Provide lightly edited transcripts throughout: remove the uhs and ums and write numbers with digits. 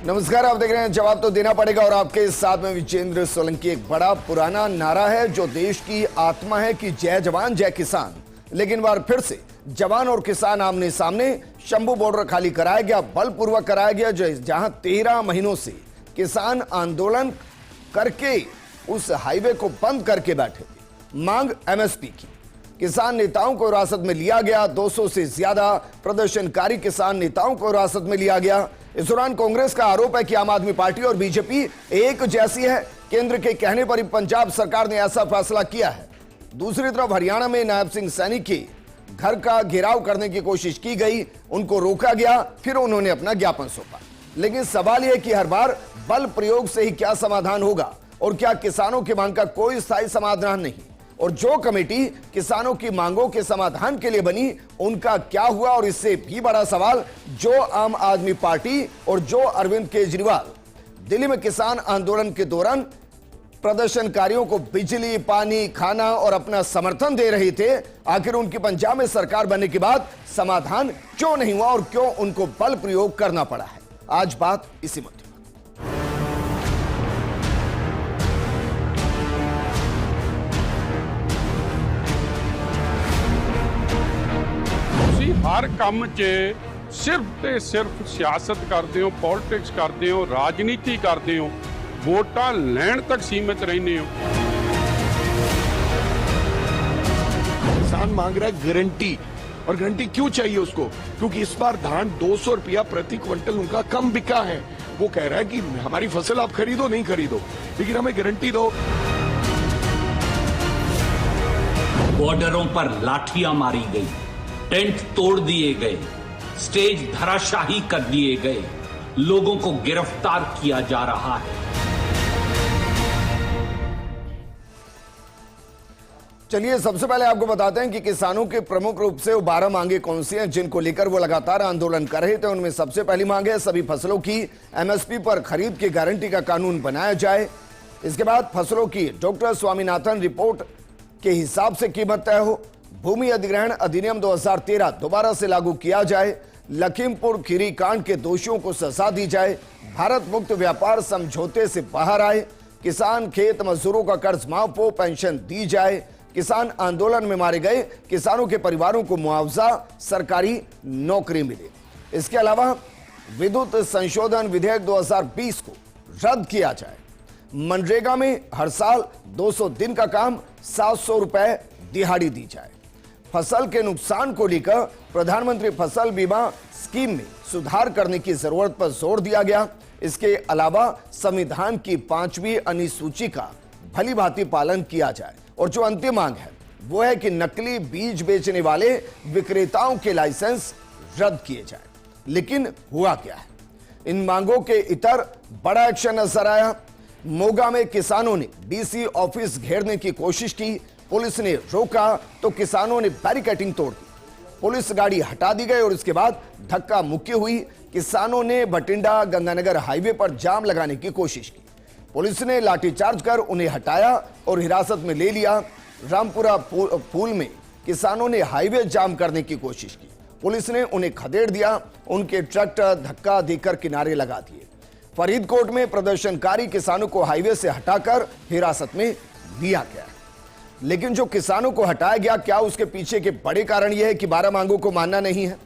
नमस्कार, आप देख रहे हैं जवाब तो देना पड़ेगा और आपके साथ में विजेंद्र सोलंकी। एक बड़ा पुराना नारा है जो देश की आत्मा है कि जय जवान जय किसान, लेकिन बार फिर से जवान और किसान आमने सामने। शंभू बॉर्डर खाली कराया गया, बलपूर्वक कराया गया, जहां 13 महीनों से किसान आंदोलन करके उस हाईवे को बंद करके बैठे थे। मांग एमएसपी की। किसान नेताओं को हिरासत में लिया गया, 200 से ज्यादा प्रदर्शनकारी किसान नेताओं को हिरासत में लिया गया। इस दौरान कांग्रेस का आरोप है कि आम आदमी पार्टी और बीजेपी एक जैसी है। केंद्र के कहने पर ही पंजाब सरकार ने ऐसा फैसला किया है। दूसरी तरफ हरियाणा में नायब सिंह सैनी के घर का घेराव करने की कोशिश की गई, उनको रोका गया, फिर उन्होंने अपना ज्ञापन सौंपा। लेकिन सवाल यह कि हर बार बल प्रयोग से ही क्या समाधान होगा और क्या किसानों की मांग का कोई स्थायी समाधान नहीं, और जो कमेटी किसानों की मांगों के समाधान के लिए बनी उनका क्या हुआ। और इससे भी बड़ा सवाल, जो आम आदमी पार्टी और जो अरविंद केजरीवाल दिल्ली में किसान आंदोलन के दौरान प्रदर्शनकारियों को बिजली, पानी, खाना और अपना समर्थन दे रहे थे, आखिर उनकी पंजाब में सरकार बनने के बाद समाधान क्यों नहीं हुआ और क्यों उनको बल प्रयोग करना पड़ा है। आज बात इसी मुद्दे। हर काम च सिर्फ ते सिर्फ सियासत करते हो, पॉलिटिक्स करते हो, राजनीति करते हो, वोटां लैण तक सीमित रहने हो। किसान मांग रहा है गारंटी, और गारंटी क्यों चाहिए उसको? क्योंकि इस बार धान 200 रुपया प्रति क्विंटल उनका कम बिका है। वो कह रहा है कि हमारी फसल आप खरीदो नहीं खरीदो, लेकिन हमें गारंटी दो। बॉर्डरों पर लाठियां मारी गई, टेंट तोड़ दिए गए, स्टेज धराशाही कर दिए गए, लोगों को गिरफ्तार किया जा रहा है। चलिए सबसे पहले आपको बताते हैं कि किसानों के प्रमुख रूप से 12 मांगे कौन सी हैं जिनको लेकर वो लगातार आंदोलन कर रहे थे। उनमें सबसे पहली मांग है सभी फसलों की एमएसपी पर खरीद की गारंटी का कानून बनाया जाए। इसके बाद फसलों की डॉक्टर स्वामीनाथन रिपोर्ट के हिसाब से कीमत तय हो। भूमि अधिग्रहण अधिनियम 2013 दोबारा से लागू किया जाए। लखीमपुर खीरी कांड के दोषियों को सजा दी जाए। भारत मुक्त व्यापार समझौते से बाहर आए। किसान खेत मजदूरों का कर्ज माफ हो, पेंशन दी जाए। किसान आंदोलन में मारे गए किसानों के परिवारों को मुआवजा, सरकारी नौकरी मिले। इसके अलावा विद्युत संशोधन विधेयक 2020 को रद्द किया जाए। मनरेगा में हर साल 200 दिन का काम 700 रुपए दिहाड़ी दी जाए। फसल के नुकसान को लेकर प्रधानमंत्री फसल बीमा स्कीम में सुधार करने की जरूरत पर जोर दिया गया। इसके अलावा संविधान की 5वीं अनुसूची का भली भांति पालन किया जाए। और जो अंतिम मांग है वो है कि नकली बीज बेचने वाले विक्रेताओं के लाइसेंस रद्द किए जाए। लेकिन हुआ क्या है? इन मांगों के इतर बड़ा एक्शन नजर आया। मोगा में किसानों ने डीसी ऑफिस घेरने की कोशिश की, पुलिस ने रोका तो किसानों ने बैरिकेडिंग तोड़ दी। पुलिस गाड़ी हटा दी गई और इसके बाद धक्का मुक्की हुई। किसानों ने भटिंडा गंगानगर हाईवे पर जाम लगाने की कोशिश की। पुलिस ने लाठीचार्ज कर उन्हें हटाया और हिरासत में ले लिया। रामपुरा पुल में किसानों ने हाईवे जाम करने की कोशिश की। पुलिस ने उन्हें खदेड़ दिया, उनके ट्रैक्टर धक्का देकर किनारे लगा दिए। फरीदकोट में प्रदर्शनकारी किसानों को हाईवे से हटाकर हिरासत में लिया गया। लेकिन जो किसानों को हटाया गया, क्या उसके पीछे के बड़े कारण यह है कि 12 मांगों को मानना नहीं है?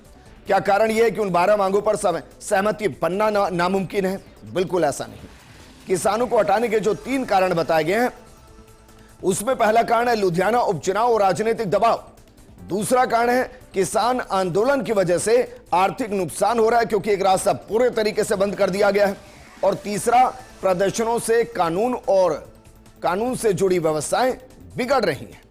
क्या कारण यह है कि उन 12 मांगों पर सहमति बनना नामुमकिन है? बिल्कुल ऐसा नहीं। किसानों को हटाने के जो 3 कारण बताए गए हैं, उसमें पहला कारण है लुधियाना उपचुनाव और राजनीतिक दबाव। दूसरा कारण है किसान आंदोलन की वजह से आर्थिक नुकसान हो रहा है क्योंकि एक रास्ता पूरे तरीके से बंद कर दिया गया है। और तीसरा, प्रदर्शनों से कानून से जुड़ी व्यवस्थाएं बिगड़ रही हैं।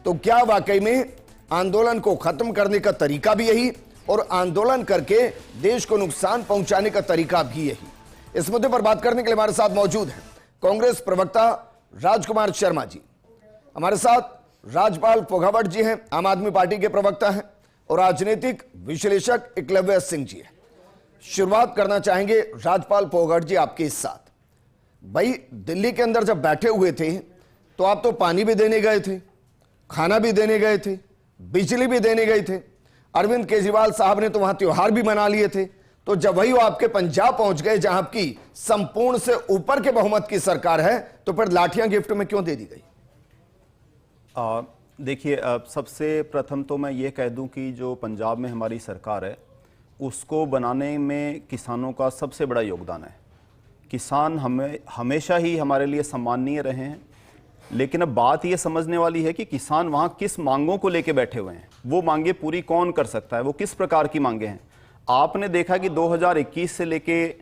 तो क्या वाकई में आंदोलन को खत्म करने का तरीका भी यही और आंदोलन करके देश को नुकसान पहुंचाने का तरीका भी यही? इस मुद्दे पर बात करने के लिए हमारे साथ मौजूद हैं कांग्रेस प्रवक्ता राजकुमार शर्मा जी, हमारे साथ राजपाल फोगावट जी हैं, आम आदमी पार्टी के प्रवक्ता हैं, और राजनीतिक विश्लेषक एकलव्य सिंह जी हैं। शुरुआत करना चाहेंगे राजपाल फोगावट जी आपके साथ। भाई, दिल्ली के अंदर जब बैठे हुए थे तो आप तो पानी भी देने गए थे, खाना भी देने गए थे, बिजली भी देने गए थे। अरविंद केजरीवाल साहब ने तो वहां त्योहार भी मना लिए थे। तो जब वही वो आपके पंजाब पहुंच गए जहां आपकी संपूर्ण से ऊपर के बहुमत की सरकार है, तो फिर लाठियां गिफ्ट में क्यों दे दी गई? देखिए, सबसे प्रथम तो मैं ये कह दूं कि जो पंजाब में हमारी सरकार है उसको बनाने में किसानों का सबसे बड़ा योगदान है। किसान हमेशा ही हमारे लिए सम्माननीय रहे हैं, लेकिन अब बात ये समझने वाली है कि किसान वहाँ किस मांगों को लेके बैठे हुए हैं, वो मांगे पूरी कौन कर सकता है, वो किस प्रकार की मांगे हैं। आपने देखा कि 2021 से लेके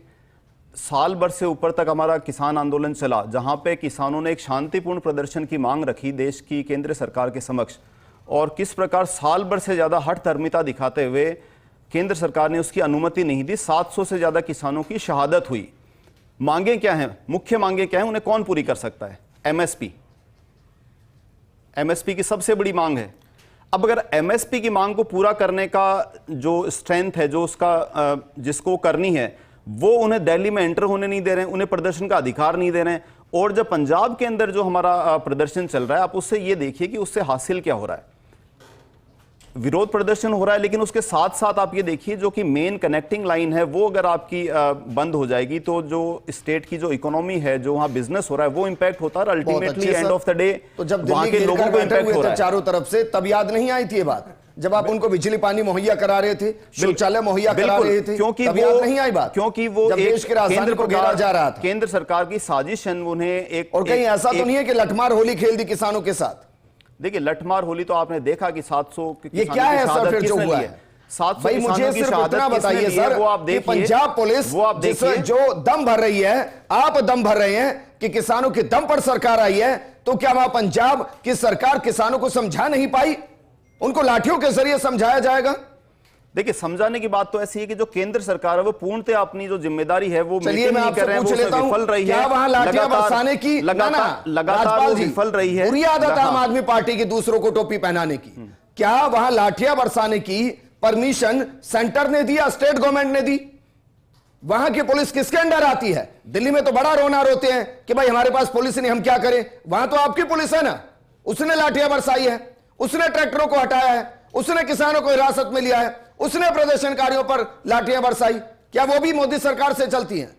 साल भर से ऊपर तक हमारा किसान आंदोलन चला, जहां पे किसानों ने एक शांतिपूर्ण प्रदर्शन की मांग रखी देश की केंद्र सरकार के समक्ष, और किस प्रकार साल भर से ज्यादा हठधर्मिता दिखाते हुए केंद्र सरकार ने उसकी अनुमति नहीं दी। 700 से ज्यादा किसानों की शहादत हुई। मांगे क्या हैं, मुख्य मांगे क्या हैं, उन्हें कौन पूरी कर सकता है? एमएसपी की सबसे बड़ी मांग है। अब अगर एमएसपी की मांग को पूरा करने का जो स्ट्रेंथ है, जो उसका जिसको करनी है, वो उन्हें दिल्ली में एंटर होने नहीं दे रहे हैं, उन्हें प्रदर्शन का अधिकार नहीं दे रहे हैं। और जब पंजाब के अंदर जो हमारा प्रदर्शन चल रहा है, आप उससे ये देखिए कि उससे हासिल क्या हो रहा है। विरोध प्रदर्शन हो रहा है, लेकिन उसके साथ साथ आप ये देखिए जो कि मेन कनेक्टिंग लाइन है वो अगर आपकी बंद हो जाएगी तो जो स्टेट की जो इकोनॉमी है, जो वहां बिजनेस हो रहा है, वो इंपैक्ट होता है। Ultimately end of the day तो जब वहां के लोगों को इंपैक्ट हो रहा है चारों तरफ से, तब याद नहीं आई थी ये बात? जब आप उनको बिजली पानी मुहैया करा रहे थे, शौचालय मुहैया करा रहे थे, क्योंकि तब याद नहीं आई बात? क्योंकि वो जब देश की राजधानी को घेरा जा रहा था, केंद्र सरकार की साजिश उन्हें एक, और कहीं ऐसा तो नहीं है कि लठमार होली खेल दी किसानों के साथ? देखिए, लठमार होली तो आपने देखा कि 700 ये क्या है सर फिर जो हुआ है? 700 भाई मुझे सिर्फ इतना बताइए सर, वो आप देखिए, पंजाब पुलिस वो आप देखिए जो दम भर रही है, आप दम भर रहे हैं कि किसानों के दम पर सरकार आई है, तो क्या वहां पंजाब की सरकार किसानों को समझा नहीं पाई? उनको लाठियों के जरिए समझाया जाएगा? देखिए, समझाने की बात तो ऐसी है कि जो केंद्र सरकार है वो पूर्णतः अपनी जो जिम्मेदारी है वो चलिए मैं आपसे पूछ लेता हूं, विफल रही है। क्या वहां लाठियां बरसाने की लगातार विफल रही है? बुरी आदत आम आदमी पार्टी की दूसरों को टोपी पहनाने की। क्या वहां लाठियां बरसाने की परमिशन सेंटर ने दिया, स्टेट गवर्नमेंट ने दी? वहां की पुलिस किसके अंडर आती है? दिल्ली में तो बड़ा रोना रोते हैं कि भाई हमारे पास पुलिस नहीं, हम क्या करें। वहां तो आपकी पुलिस है ना, उसने लाठियां बरसाई है, उसने ट्रैक्टरों को हटाया है, उसने किसानों को हिरासत में लिया है, उसने प्रदर्शनकारियों पर लाठियां बरसाई। क्या वो भी मोदी सरकार से चलती हैं?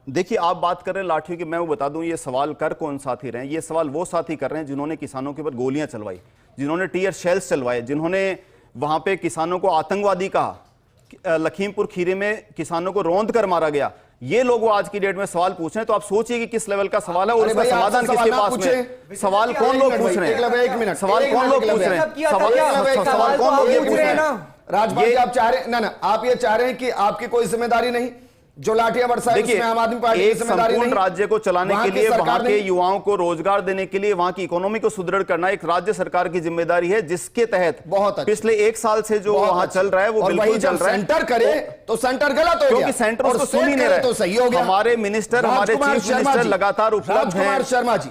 देखिए, आप बात कर रहे हैं लाठियों की, मैं वो बता दूं ये सवाल कर कौन साथी रहे हैं? ये सवाल वो साथी कर रहे हैं जिन्होंने किसानों के ऊपर गोलियां चलवाई, जिन्होंने टीयर शेल्स चलवाए, जिन्होंने वहां पे किसानों को आतंकवादी कहा, लखीमपुर खीरी में किसानों को रौंद कर मारा गया। ये लोग वो आज की डेट में सवाल पूछ रहे हैं, तो आप सोचिए कि किस लेवल का सवाल है और उसका समाधान किसके पास में? सवाल कौन लोग पूछ रहे हैं? एक मिनट, सवाल कौन लोग पूछ रहे हैं? सवाल कौन लोग ये पूछ रहे हैं? राजपाल जी, आप चाह रहे ना आप ये चाह रहे हैं कि आपकी कोई जिम्मेदारी नहीं, जो लाठियां बरसाई उसमें आम आदमी पार्टी की जिम्मेदारी नहीं? राज्य को चलाने के लिए, वहां के युवाओं को रोजगार देने के लिए, वहां की इकोनॉमी को सुदृढ़ करना एक राज्य सरकार की जिम्मेदारी है, जिसके तहत पिछले 1 साल से जो वहां चल रहा है वो बिल्कुल चल रहा है। सेंटर करे तो सेंटर गलत हो गया, क्योंकि सेंटर उसको सुन ही नहीं रहा है, तो सही हो गया। हमारे मिनिस्टर, हमारे चीफ मिनिस्टर लगातार उपलब्ध हैं। राजकुमार शर्मा जी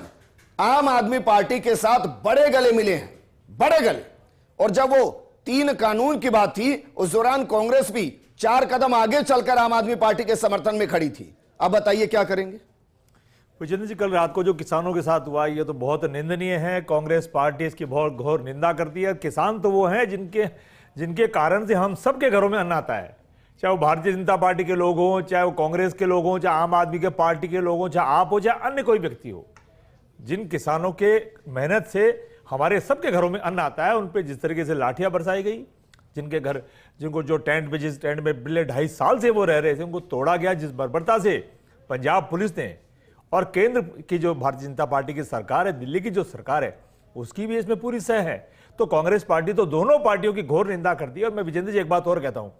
आम आदमी पार्टी के साथ बड़े गले मिले हैं, बड़े गले, और जब वो 3 कानून की बात थी उस दौरान कांग्रेस भी 4 कदम आगे चलकर आम आदमी पार्टी के समर्थन में खड़ी थी। अब बताइए क्या करेंगे? विजेंद्र जी, कल रात को जो किसानों के साथ हुआ ये तो बहुत निंदनीय है। कांग्रेस पार्टी इसकी बहुत घोर निंदा करती है। किसान तो वो हैं जिनके कारण से हम सबके घरों में अन्न आता है, चाहे वो भारतीय जनता पार्टी के लोग हों, चाहे वो कांग्रेस के लोग हों, चाहे आम आदमी के पार्टी के लोग हों, चाहे आप हो, चाहे अन्य कोई व्यक्ति हो। जिन किसानों के मेहनत से हमारे सबके घरों में अन्न आता है, उन पे जिस तरीके से लाठियां बरसाई गई, जिनके घर, जिनको जो टेंट पे, जिस टेंट में पिछले 2.5 साल से वो रह रहे थे, उनको तोड़ा गया जिस बर्बरता से पंजाब पुलिस ने, और केंद्र की जो भारतीय जनता पार्टी की सरकार है, दिल्ली की जो सरकार है, उसकी भी इसमें पूरी सह है। तो कांग्रेस पार्टी तो दोनों पार्टियों की घोर निंदा करती है। और मैं विजेंद्र जी एक बात और कहता हूं,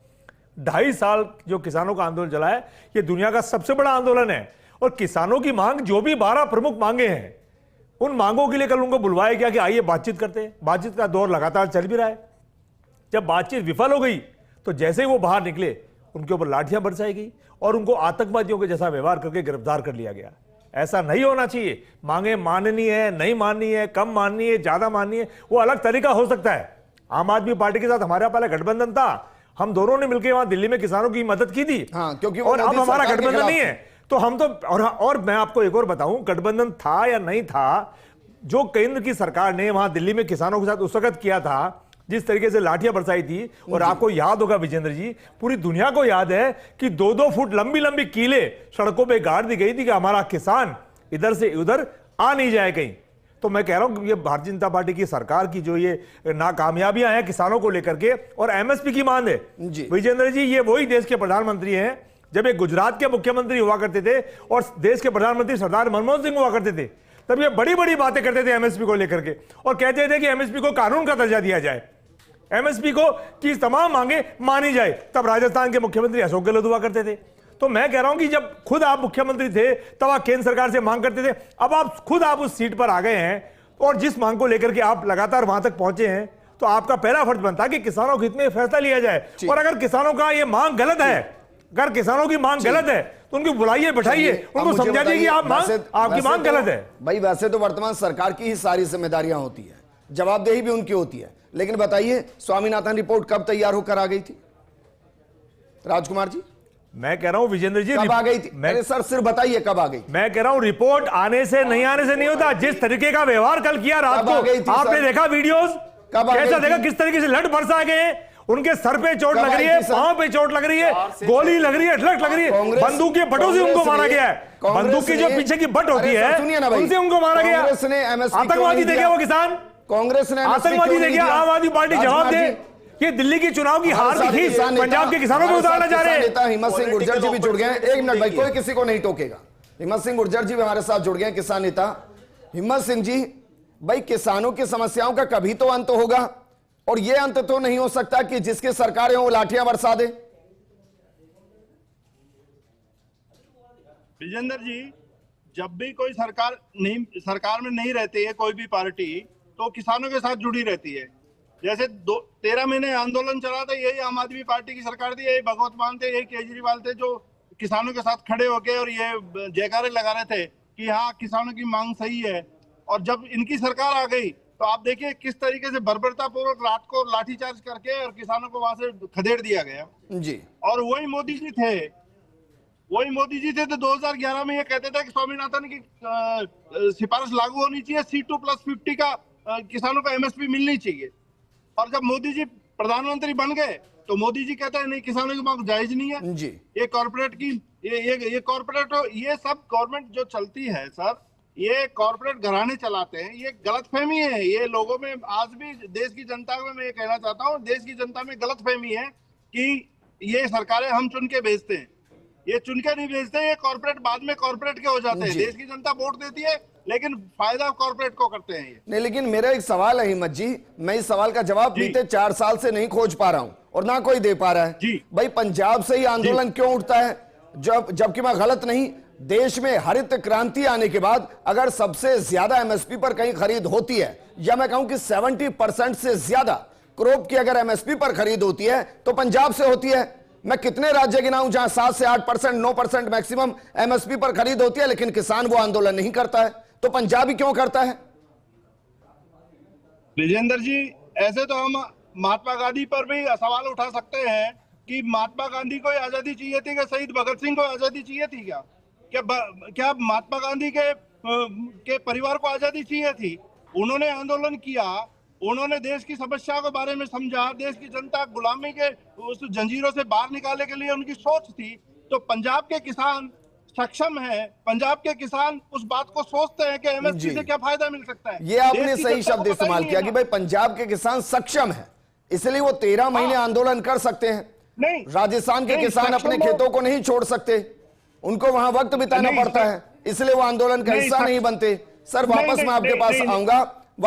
2.5 साल जो किसानों का आंदोलन चला है, ये दुनिया का सबसे बड़ा आंदोलन है। और किसानों की मांग, जो भी 12 प्रमुख मांगे हैं, उन मांगों के लिए कल उनको बुलवाया गया कि आइए बातचीत करते हैं। बातचीत का दौर लगातार चल भी रहा है। जब बातचीत विफल हो गई तो जैसे ही वो बाहर निकले, उनके ऊपर लाठियां बरसाई गई और उनको आतंकवादियों के जैसा व्यवहार करके गिरफ्तार कर लिया गया। ऐसा नहीं होना चाहिए। मांगे माननी है, नहीं माननी है, कम माननी है, ज्यादा माननी है, वो अलग तरीका हो सकता है। आम आदमी पार्टी के साथ हमारा पहले गठबंधन था, हम दोनों ने मिलकर वहां दिल्ली में किसानों की मदद की थी। हाँ, क्योंकि और अब हमारा गठबंधन नहीं है, तो हम तो और मैं आपको एक और बताऊं, गठबंधन था या नहीं था, जो केंद्र की सरकार ने वहां दिल्ली में किसानों के साथ उस वक्त किया था, जिस तरीके से लाठियां बरसाई थी, और आपको याद होगा विजेंद्र जी, पूरी दुनिया को याद है कि 2-2 फुट लंबी लंबी कीले सड़कों पे गाड़ दी गई थी कि हमारा किसान इधर से उधर आ नहीं जाए कहीं। तो मैं कह रहा हूं कि ये भारतीय जनता पार्टी की सरकार की जो ये नाकामयाबियां हैं किसानों को लेकर के, और एमएसपी की मांग है, विजेंद्र जी ये वही देश के प्रधानमंत्री हैं जब एक गुजरात के मुख्यमंत्री हुआ करते थे और देश के प्रधानमंत्री सरदार मनमोहन सिंह हुआ करते थे, तब ये बड़ी बड़ी बातें करते थे एमएसपी को लेकर के, और कहते थे कि एमएसपी को कानून का दर्जा दिया जाए, एमएसपी को की तमाम मांगे मानी जाए। तब राजस्थान के मुख्यमंत्री अशोक गहलोत हुआ करते थे। तो मैं कह रहा हूं कि जब खुद आप मुख्यमंत्री थे तब आप केंद्र सरकार से मांग करते थे, अब आप खुद उस सीट पर आ गए हैं और जिस मांग को लेकर के आप लगातार वहां तक पहुंचे हैं, तो आपका पहला फर्ज बनता है कि किसानों के हित में फैसला लिया जाए। और अगर किसानों का ये मांग गलत है, अगर किसानों की मांग गलत है तो उनको बुलाइए, बैठाइए, उनको समझा दीजिए कि आपकी मांग गलत है। भाई वैसे तो वर्तमान सरकार की ही सारी जिम्मेदारियां होती है, जवाबदेही भी उनकी होती है, लेकिन बताइए स्वामीनाथन रिपोर्ट कब तैयार होकर आ गई थी राजकुमार जी? मैं कह रहा हूं विजेंद्र जी कब आ गई थी? अरे सर सिर्फ बताइए कब आ गई? मैं कह रहा हूं रिपोर्ट आने से नहीं आने से नहीं होता। जिस तरीके का व्यवहार कल किया रात को, आपने देखा वीडियोस, कैसा देखा किस तरीके से लट बरसा गए, उनके सर पे चोट लग रही है, पांव पे चोट लग रही है, गोली लग रही है, लट लग रही है, बंदूक के बटों से उनको मारा गया है, बंदूक की जो पीछे की बट होती है उनसे उनको मारा गया। आतंकवादी देखे वो किसान, कांग्रेस ने आतंकवादी देखे, आम आदमी पार्टी जवाब दे। ये दिल्ली की चुनाव की हार की खींच पंजाब के किसानों को उतारना चाह रहे हैं। नेता हिम्मत सिंह गुर्जर जी भी जुड़ गए हैं। एक मिनट भाई, कोई किसी को नहीं टोकेगा। हिम्मत सिंह गुर्जर जी भी हमारे साथ जुड़ गए हैं, किसान नेता। हिम्मत सिंह जी, भाई किसानों की समस्याओं का कभी तो अंत होगा, और यह अंत तो नहीं हो सकता कि जिसकी सरकार है वो लाठियां बरसा दे। विजेंद्र जी, जब भी कोई सरकार में नहीं रहती है कोई भी पार्टी, तो किसानों के साथ जुड़ी रहती है। जैसे 13 महीने आंदोलन चला था, यही आम आदमी पार्टी की सरकार थी, यही भगवत मान थे, यही केजरीवाल थे, जो किसानों के साथ खड़े होके और ये जयकारे लगा रहे थे कि हाँ किसानों की मांग सही है। और जब इनकी सरकार आ गई तो आप देखिए किस तरीके से बर्बरतापूर्वक रात को लाठीचार्ज करके और किसानों को वहां से खदेड़ दिया गया जी। और वही मोदी जी थे तो 2011 में ये कहते थे कि स्वामीनाथन की सिफारिश लागू होनी चाहिए, C2+50 का किसानों को MSP मिलनी चाहिए। और जब मोदी जी प्रधानमंत्री बन गए तो मोदी जी कहते हैं नहीं, किसानों की मांग जायज नहीं है जी। ये कॉर्पोरेट की ये कॉर्पोरेट, ये सब गवर्नमेंट जो चलती है सर, ये कॉर्पोरेट घराने चलाते हैं। ये गलतफहमी है, ये लोगों में आज भी देश की जनता में मैं ये कहना चाहता हूँ, देश की जनता में गलतफहमी है कि ये सरकारें हम चुन के भेजते हैं। ये चुन के नहीं भेजते, ये कॉर्पोरेट बाद में कॉर्पोरेट के हो जाते हैं। देश की जनता वोट देती है लेकिन फायदा कॉर्पोरेट को करते हैं ये। नहीं, लेकिन मेरा एक सवाल है हिम्मत जी, मैं इस सवाल का जवाब बीते 4 साल से नहीं खोज पा रहा हूं और ना कोई दे पा रहा है जी। भाई पंजाब से ही आंदोलन क्यों उठता है? जबकि मैं गलत नहीं, देश में हरित क्रांति आने के बाद अगर सबसे ज्यादा MSP पर कहीं खरीद होती है, या मैं कहूं कि 70% से ज्यादा क्रॉप की अगर MSP पर खरीद होती है तो पंजाब से होती है। मैं कितने राज्य गिनाऊं जहां 7 से 8%, 9% मैक्सिमम MSP पर खरीद होती है, लेकिन किसान वो आंदोलन नहीं करता है, तो पंजाब ही क्यों करता है? विजेंद्र जी, ऐसे तो हम महात्मा गांधी पर भी सवाल उठा सकते हैं कि महात्मा गांधी को आजादी चाहिए थी, क्या शहीद भगत सिंह को आजादी चाहिए थी? क्या महात्मा गांधी के परिवार को आजादी चाहिए थी? उन्होंने आंदोलन किया, उन्होंने देश की समस्याओं के बारे में समझा, देश की जनता गुलामी के उस जंजीरों से बाहर निकालने के लिए उनकी सोच थी। तो पंजाब के किसान सक्षम है, पंजाब के किसान उस बात को सोचते हैं कि MSP से क्या फायदा मिल सकता है। ये आपने सही शब्द इस्तेमाल किया कि भाई पंजाब के किसान सक्षम है, इसलिए वो 13 महीने आंदोलन कर सकते हैं। नहीं, राजस्थान के किसान अपने खेतों को नहीं छोड़ सकते, उनको वहां वक्त बिताना पड़ता है, इसलिए वो आंदोलन का हिस्सा नहीं बनते। सर वापस मैं आपके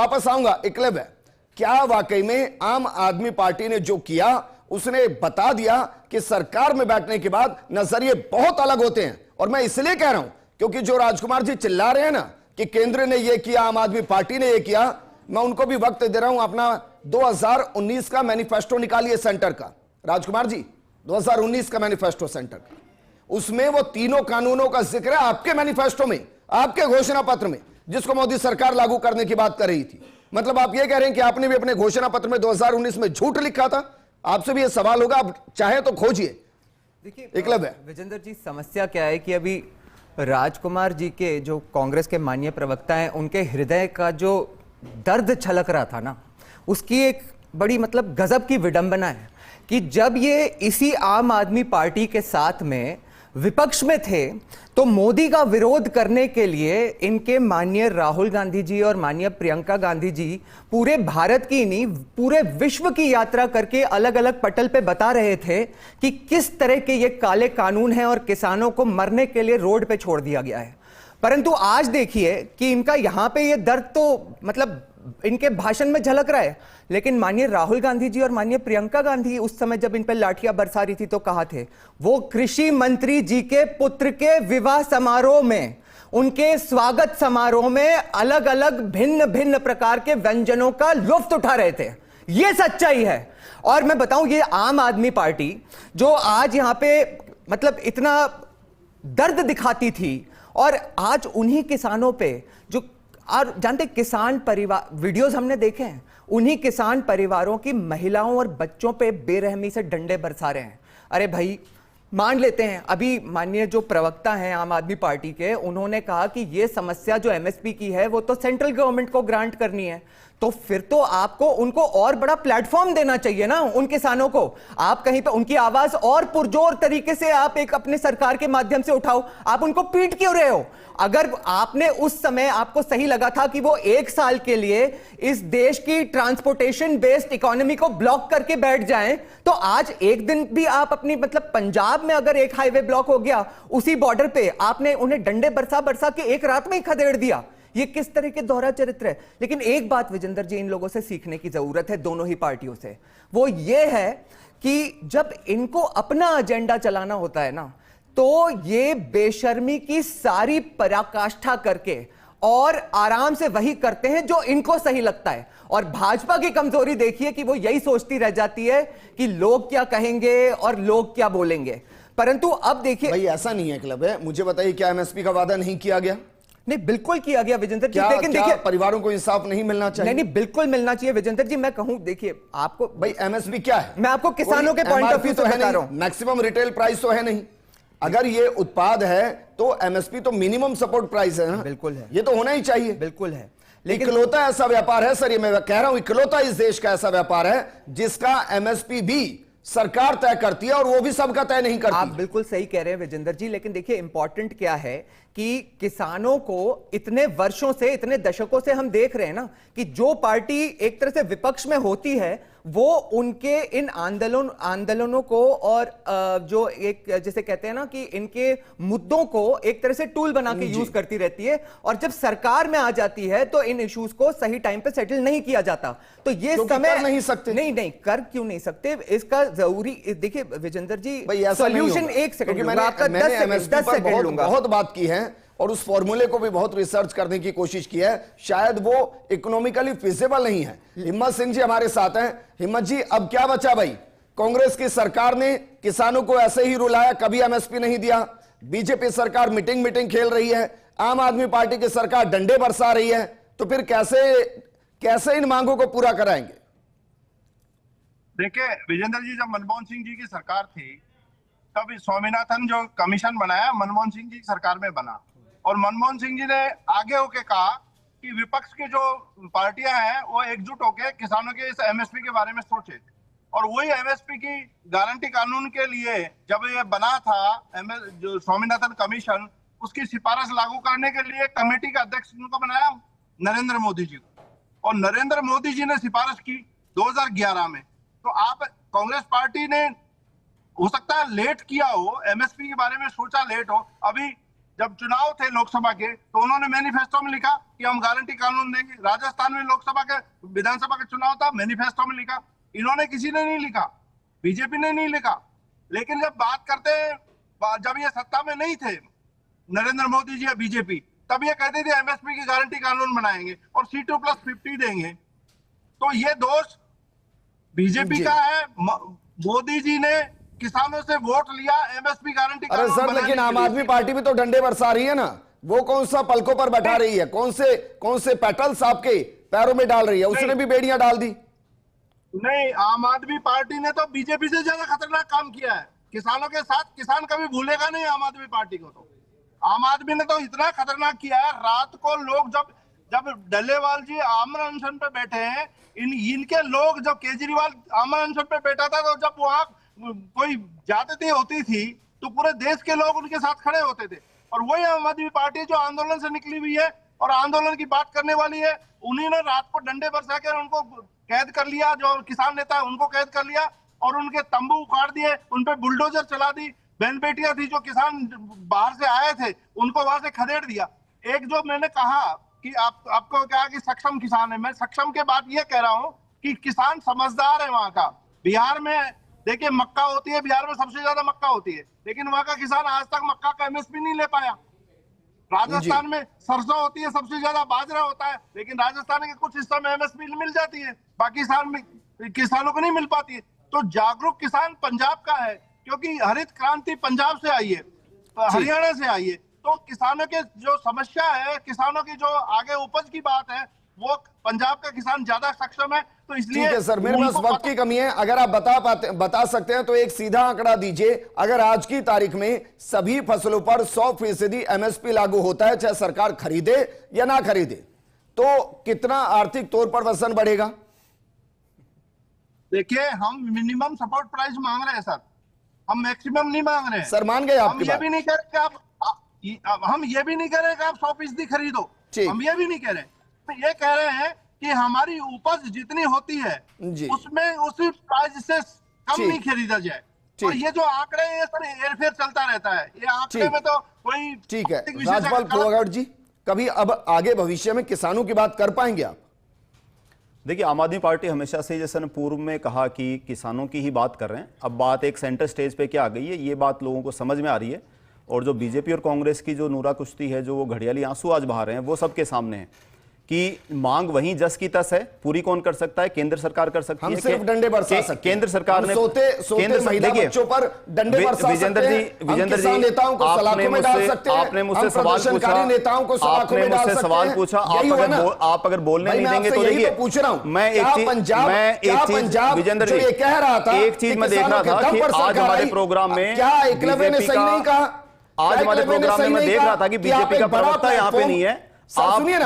पास आऊंगा। इकलव है, क्या वाकई में आम आदमी पार्टी ने जो किया उसने बता दिया कि सरकार में बैठने के बाद नजरिए बहुत अलग होते हैं? और मैं इसलिए कह रहा हूं क्योंकि जो राजकुमार जी चिल्ला रहे हैं ना कि केंद्र ने यह किया, आम आदमी पार्टी ने यह किया, मैं उनको भी वक्त दे रहा हूं। अपना 2019 का मैनिफेस्टो निकालिए सेंटर का, राजकुमार जी 2019 का मैनिफेस्टो सेंटर का, उसमें वो तीनों कानूनों का जिक्र है आपके मैनिफेस्टो में, आपके घोषणा पत्र में, जिसको मोदी सरकार लागू करने की बात कर रही थी। मतलब आप ये कह रहे हैं कि आपने भी अपने घोषणा पत्र में 2019 में झूठ लिखा था? आपसे भी ये सवाल होगा, आप चाहे तो खोजिए। देखिए एकलव है, विजेंद्र जी, समस्या क्या है कि अभी राजकुमार जी के जो कांग्रेस के माननीय प्रवक्ता हैं, उनके हृदय का जो दर्द छलक रहा था ना, उसकी एक बड़ी मतलब गजब की विडंबना है कि जब ये इसी आम आदमी पार्टी के साथ में विपक्ष में थे तो मोदी का विरोध करने के लिए इनके माननीय राहुल गांधी जी और माननीय प्रियंका गांधी जी पूरे भारत की नहीं पूरे विश्व की यात्रा करके अलग अलग पटल पे बता रहे थे कि किस तरह के ये काले कानून हैं और किसानों को मरने के लिए रोड पे छोड़ दिया गया है। परंतु आज देखिए कि इनका यहां पे ये दर्द तो मतलब इनके भाषण में झलक रहा है, लेकिन माननीय राहुल गांधी जी और माननीय प्रियंका गांधी उस समय जब इन पर लाठियां बरसा रही थी तो कहा थे वो कृषि मंत्री जी के पुत्र के विवाह समारोह में, उनके स्वागत समारोह में अलग अलग भिन्न भिन्न प्रकार के व्यंजनों का लुत्फ उठा रहे थे। ये सच्चाई है। और मैं बताऊं ये आम आदमी पार्टी जो आज यहां पे मतलब इतना दर्द दिखाती थी और आज उन्हीं किसानों पे जो और जानते किसान परिवार वीडियोस हमने देखे हैं, उन्हीं किसान परिवारों की महिलाओं और बच्चों पे बेरहमी से डंडे बरसा रहे हैं। अरे भाई मान लेते हैं अभी माननीय जो प्रवक्ता हैं आम आदमी पार्टी के, उन्होंने कहा कि ये समस्या जो एमएसपी की है वो तो सेंट्रल गवर्नमेंट को ग्रांट करनी है, तो फिर तो आपको उनको और बड़ा प्लेटफॉर्म देना चाहिए ना उन किसानों को। आप कहीं पे उनकी आवाज और पुरजोर तरीके से आप एक अपने सरकार के माध्यम से उठाओ, आप उनको पीट क्यों रहे हो? अगर आपने उस समय आपको सही लगा था कि वो 1 साल के लिए इस देश की ट्रांसपोर्टेशन बेस्ड इकोनॉमी को ब्लॉक करके बैठ जाएं, तो आज एक दिन भी आप अपनी मतलब पंजाब में अगर एक हाईवे ब्लॉक हो गया उसी बॉर्डर पे आपने उन्हें डंडे बरसा बरसा के एक रात में ही खदेड़ दिया। ये किस तरह के दोहरा चरित्र है? लेकिन एक बात विजेंद्र जी इन लोगों से सीखने की जरूरत है, दोनों ही पार्टियों से, वो ये है कि जब इनको अपना एजेंडा चलाना होता है ना तो ये बेशर्मी की सारी पराकाष्ठा करके और आराम से वही करते हैं जो इनको सही लगता है। और भाजपा की कमजोरी देखिए कि वो यही सोचती रह जाती है कि लोग क्या कहेंगे और लोग क्या बोलेंगे। परंतु अब देखिए भाई ऐसा नहीं है क्लब है, मुझे बताइए क्या एमएसपी का वादा नहीं किया गया? नहीं बिल्कुल किया गया विजेंद्र जी, लेकिन देखिए परिवारों को इंसाफ नहीं मिलना चाहिए? नहीं बिल्कुल मिलना चाहिए विजेंद्र जी। मैं कहूं देखिए आपको भाई एमएसपी क्या है? मैं आपको किसानों के पॉइंट ऑफ व्यू से बता रहा हूं। मैक्सिमम रिटेल प्राइस तो है नहीं। अगर ये उत्पाद है तो एमएसपी तो मिनिमम सपोर्ट प्राइस है ना? बिल्कुल है, ये तो होना ही चाहिए। बिल्कुल है। लेकिन इकलौता ऐसा व्यापार है सर, ये मैं कह रहा हूं, इकलौता इस देश का ऐसा व्यापार है जिसका एमएसपी भी सरकार तय करती है और वो भी सबका तय नहीं करती। आप बिल्कुल सही कह रहे हैं विजेंद्र जी, लेकिन देखिए इंपॉर्टेंट क्या है कि किसानों को इतने वर्षों से इतने दशकों से हम देख रहे हैं ना कि जो पार्टी एक तरह से विपक्ष में होती है वो उनके इन आंदोलनों को और जो एक जैसे कहते हैं ना कि इनके मुद्दों को एक तरह से टूल बना के यूज करती रहती है, और जब सरकार में आ जाती है तो इन इश्यूज को सही टाइम पे सेटल नहीं किया जाता। तो ये समय कर नहीं सकते। नहीं कर क्यों नहीं सकते? इसका जरूरी देखिए विजेंद्र जी सॉल्यूशन सॉल्यूशन एक सेकंड मैंने बहुत बात की है और उस फॉर्मूले को भी बहुत रिसर्च करने की कोशिश की है, शायद वो इकोनॉमिकली फिजिबल नहीं है। हिम्मत सिंह जी हमारे साथ हैं। हिम्मत जी अब क्या बचा भाई? कांग्रेस की सरकार ने किसानों को ऐसे ही रुलाया, कभी एमएसपी नहीं दिया। बीजेपी सरकार मीटिंग खेल रही है, आम आदमी पार्टी की सरकार डंडे बरसा रही है, तो फिर कैसे इन मांगों को पूरा कराएंगे? देखिए विजेंद्र जी, जब मनमोहन सिंह जी की सरकार थी तब स्वामीनाथन जो कमीशन बनाया मनमोहन सिंह जी की सरकार में बना, और मनमोहन सिंह जी ने आगे होके कहा कि विपक्ष की जो पार्टियां हैं वो एकजुट होकर किसानों के इस एमएसपी के बारे में सोचे, और वही एमएसपी की गारंटी कानून के लिए जब ये बना था जो स्वामीनाथन कमीशन, उसकी सिफारिश लागू करने के लिए कमेटी का अध्यक्ष उनको बनाया नरेंद्र मोदी जी को, और नरेंद्र मोदी जी ने सिफारिश की 2011 में। तो आप कांग्रेस पार्टी ने हो सकता है लेट किया हो, एमएसपी के बारे में सोचा लेट हो। अभी जब चुनाव थे लोकसभा के तो उन्होंने मैनिफेस्टो में लिखा कि हम गारंटी कानून देंगे। राजस्थान में लोकसभा के विधानसभा का चुनाव था, मैनिफेस्टो में लिखा। इन्होंने किसी ने नहीं लिखा, बीजेपी ने नहीं लिखा। लेकिन जब बात करते जब ये सत्ता में नहीं थे नरेंद्र मोदी जी या बीजेपी, तब ये कहते थे एमएसपी की गारंटी कानून बनाएंगे और C2+50 देंगे। तो ये दोष बीजेपी का है। मोदी जी ने किसानों से वोट लिया एमएसपी गारंटी अरे सर लेकिन आम आदमी पार्टी भी तो डंडे बरसा रही है ना, वो कौन सा पलकों पर बैठा रही है, कौन से पेटल्स आपके पैरों में डाल रही है? उसने भी बेड़ियां डाल दी। नहीं, आम आदमी पार्टी ने तो बीजेपी से ज्यादा खतरनाक काम किया है किसानों के साथ। किसान कभी भूलेगा नहीं आम आदमी पार्टी को। तो आम आदमी ने तो इतना खतरनाक किया है, रात को लोग जब डल्लेवाल जी आमरण अनशन पे बैठे हैं इनके लोग, जब केजरीवाल आम अनशन पे बैठा था तो जब वहां कोई ज्यादती होती थी तो पूरे देश के लोग उनके साथ खड़े होते थे। और वही आम आदमी पार्टी जो आंदोलन से निकली हुई है और आंदोलन की बात करने वाली है, उन्हीं ने रात को डंडे बरसा कर उनको कैद कर लिया, जो किसान नेता है उनको कैद कर लिया और उनके तंबू उखाड़ दिए, उन पे बुलडोजर चला दी। बहन बेटियां थी जो किसान बाहर से आए थे उनको वहां से खदेड़ दिया। एक जो मैंने कहा कि आपको कहा कि सक्षम किसान है, मैं सक्षम के बाद ये कह रहा हूं कि किसान समझदार है वहां का। बिहार में देखिए मक्का होती है, बिहार में सबसे ज्यादा मक्का होती है, लेकिन वहां का किसान आज तक मक्का का एमएसपी नहीं ले पाया। राजस्थान में सरसों होती है, सबसे ज्यादा बाजरा होता है, लेकिन राजस्थान के कुछ हिस्सों में एमएसपी मिल जाती है, बाकी किसानों को नहीं मिल पाती है। तो जागरूक किसान पंजाब का है, क्योंकि हरित क्रांति पंजाब से आई है, हरियाणा से आई है। तो किसानों के जो समस्या है, किसानों की जो आगे उपज की बात है, वो पंजाब का किसान ज्यादा सक्षम है। तो इसलिए ठीक है सर, मेरे पास वक्त की कमी है, अगर आप बता सकते हैं तो एक सीधा आंकड़ा दीजिए। अगर आज की तारीख में सभी फसलों पर 100% एमएसपी लागू होता है, चाहे सरकार खरीदे या ना खरीदे, तो कितना आर्थिक तौर पर वजन बढ़ेगा? देखिए, हम मिनिमम सपोर्ट प्राइस मांग रहे हैं सर, हम मैक्सिमम नहीं मांग रहे हैं। सर मान गए आपकी बात। हम ये भी नहीं कह रहे कि आप 100% खरीदो, हम ये भी नहीं कह रहे। ये कह रहे हैं कि हमारी उपज जितनी होती है उसमें उसी प्राइस से कम नहीं खरीदा जाए। और ये जो आंकड़े हैं सर, हेरफेर चलता रहता है, ये आंकड़े में तो कोई। ठीक है राजपाल फोगाट जी, कभी अब आगे भविष्य में किसानों की बात कर पाएंगे आप? देखिए, आम आदमी पार्टी हमेशा से, जैसे ने पूर्व में कहा कि किसानों की ही बात कर रहे हैं, अब बात एक सेंटर स्टेज पे क्या आ गई है, ये बात लोगों को समझ में आ रही है। और जो बीजेपी और कांग्रेस की जो नूरा कुश्ती है, जो वो घड़ियाली आंसू आज बहा रहे हैं, वो सबके सामने है कि मांग वहीं जस की तस है, पूरी कौन कर सकता है? केंद्र सरकार कर सकती है। सिर्फ डंडे बरसा सकते हैं। केंद्र सरकार ने केंद्र महिला बच्चों पर डंडे बरसा सकते हैं। विजेंद्र जी, नेताओं को सलाखों में डाल सकते हैं। आपने मुझसे सवाल पूछा, नेताओं को सलाखों में डाल सकते हैं। सवाल पूछा, आप अगर बोलने नहीं देंगे तो देखिए, पूछ रहा हूं, मैं एक चीज विजेंद्र जी, कह रहा था, एक चीज मैं देख रहा था कि आज हमारे प्रोग्राम में, क्या एकलव्य ने सही नहीं कहा? आज हमारे प्रोग्राम में मैं देख रहा था कि बीजेपी का प्रवक्ता यहाँ पे नहीं है।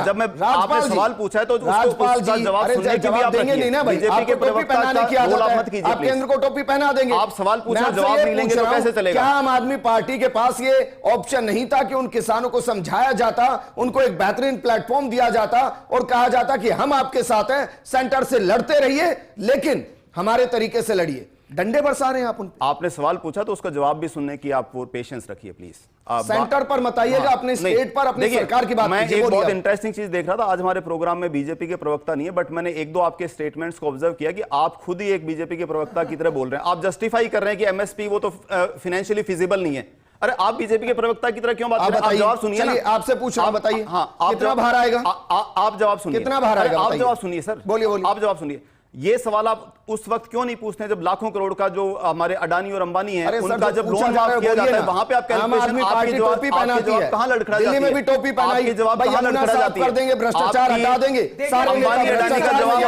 जब मैं आपने सवाल पूछा है तो राजपाल जी जवाब सुनने की भी आप देंगे नहीं ना भाई? बीजेपी के प्रवक्ता का रोल आप मत कीजिए, आप केंद्र को टोपी पहना देंगे। आप सवाल पूछे, जवाब नहीं लेंगे तो कैसे चलेगा? क्या आम आदमी पार्टी के पास ये ऑप्शन नहीं था कि उन किसानों को समझाया जाता, उनको एक बेहतरीन प्लेटफॉर्म दिया जाता और कहा जाता कि हम आपके साथ हैं, सेंटर से लड़ते रहिए लेकिन हमारे तरीके से लड़िए? डंडे बरसा रहे हैं आप उन। आपने सवाल पूछा तो उसका जवाब भी सुनने की आप पेशेंस रखिए प्लीज। सेंटर पर मत आइएगा, अपने स्टेट पर, अपनी सरकार की बात कीजिए। मैं एक बहुत इंटरेस्टिंग चीज देख रहा था, आज हमारे प्रोग्राम में बीजेपी के प्रवक्ता नहीं है, बट मैंने एक दो आपके स्टेटमेंट्स को ऑब्जर्व किया कि आप खुद ही एक बीजेपी के प्रवक्ता की तरह बोल रहे हैं। आप जस्टिफाई कर रहे हैं कि एमएसपी वो तो फाइनेंशियली फिजिबल नहीं है। अरे आप बीजेपी के प्रवक्ता की तरह क्यों बात कर रहे हैं? आप जवाब सुनिए ना। आपसे पूछ रहा हूं, बताइए। हाँ, कितना बाहर आएगा? आप जवाब सुनिए। कितना बाहर आएगा? आप जवाब सुनिए सर, बोलिए। आप जवाब सुनिए। ये सवाल आप उस वक्त क्यों नहीं पूछते हैं जब लाखों करोड़ का जो हमारे अडानी और अंबानी है उनका जब लोन माफ किया जाता है, वहां पे आप कैलकुलेशन, आपकी जवाब कहां लड़खड़ा जाती है? दिल्ली में भी टोपी पहनाई, आपकी जवाब कहां लड़खड़ा जाती है? कर देंगे, भ्रष्टाचार हटा देंगे, सारे अंबानी अडानी का जवाब।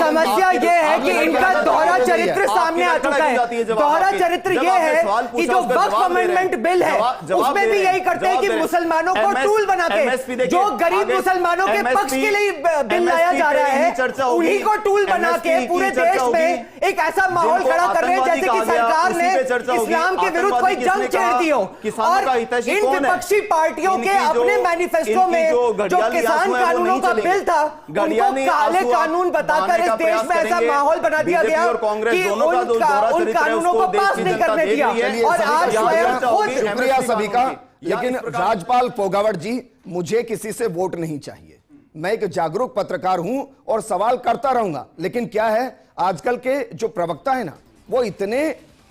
समस्या ये है कि इनका दोहरा चरित्र सामने आ चुका है। दोहरा चरित्र ये है कि जो वक्फ अमेंडमेंट बिल है उसमें भी यही करते हैं कि मुसलमानों को टूल बना के, जो गरीब मुसलमानों के पक्ष के लिए बिल लाया जा रहा है, उन्हीं को टूल बना के पूरे देश में एक ऐसा माहौल खड़ा कर रहे हैं जैसे कि सरकार ने इस्लाम के विरुद्ध कोई जंग छेड़ दी हो। और इन विपक्षी पार्टियों के अपने मैनिफेस्टो में जो किसान कानूनों का बिल था, उनको काले कानून बताकर इस देश में ऐसा माहौल बना दिया गया कि उन कानूनों को पास नहीं करने दिया। और आज स्वयं खुद। शुक्रिया सभी का। लेकिन राजपाल फोगाट जी, मुझे किसी से वोट नहीं चाहिए, मैं एक जागरूक पत्रकार हूं और सवाल करता रहूंगा। लेकिन क्या है, आजकल के जो प्रवक्ता है ना, वो इतने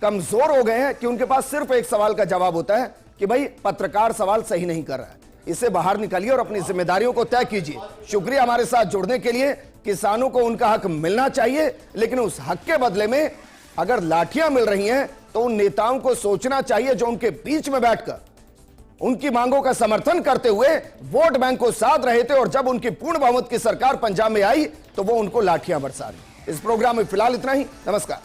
कमजोर हो गए हैं कि उनके पास सिर्फ एक सवाल का जवाब होता है कि भाई पत्रकार सवाल सही नहीं कर रहा है, इससे बाहर निकलिए और अपनी जिम्मेदारियों को तय कीजिए। शुक्रिया हमारे साथ जुड़ने के लिए। किसानों को उनका हक मिलना चाहिए, लेकिन उस हक के बदले में अगर लाठियां मिल रही हैं तो उन नेताओं को सोचना चाहिए जो उनके बीच में बैठकर उनकी मांगों का समर्थन करते हुए वोट बैंक को साथ रहे थे, और जब उनकी पूर्ण बहुमत की सरकार पंजाब में आई तो वो उनको लाठियां बरसा रही। इस प्रोग्राम में फिलहाल इतना ही। नमस्कार।